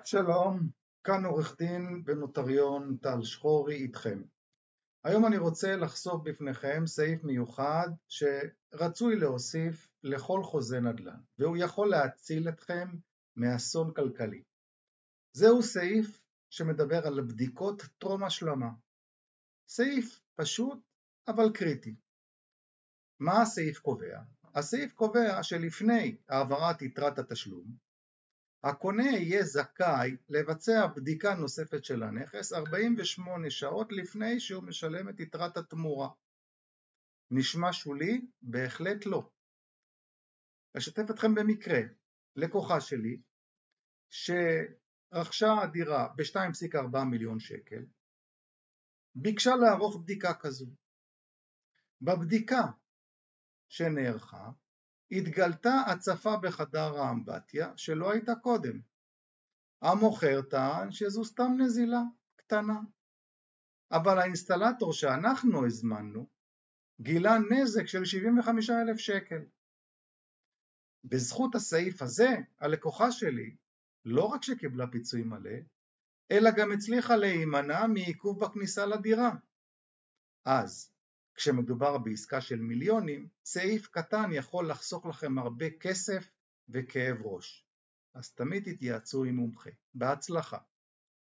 שלום, כאן עורך דין ונוטריון טל שחורי איתכם. היום אני רוצה לחשוף בפניכם סעיף מיוחד שרצוי להוסיף לכל חוזה נדל"ן, והוא יכול להציל אתכם מאסון כלכלי. זהו סעיף שמדבר על בדיקות טרום השלמה. סעיף פשוט אבל קריטי. מה הסעיף קובע? הסעיף קובע שלפני העברת יתרת התשלום, הקונה יהיה זכאי לבצע בדיקה נוספת של הנכס 48 שעות לפני שהוא משלם את יתרת התמורה. נשמע שולי? בהחלט לא. אשתף אתכם במקרה, לקוחה שלי שרכשה דירה ב-2.4 מיליון שקל, ביקשה לערוך בדיקה כזו. בבדיקה שנערכה, התגלתה הצפה בחדר האמבטיה שלא הייתה קודם. המוכר טען שזו סתם נזילה קטנה, אבל האינסטלטור שאנחנו הזמנו גילה נזק של 75,000 שקל. בזכות הסעיף הזה, הלקוחה שלי לא רק שקיבלה פיצוי מלא, אלא גם הצליחה להימנע מעיכוב בכניסה לדירה. אז, כשמדובר בעסקה של מיליונים, סעיף קטן יכול לחסוך לכם הרבה כסף וכאב ראש. אז תמיד תתייעצו עם מומחה. בהצלחה.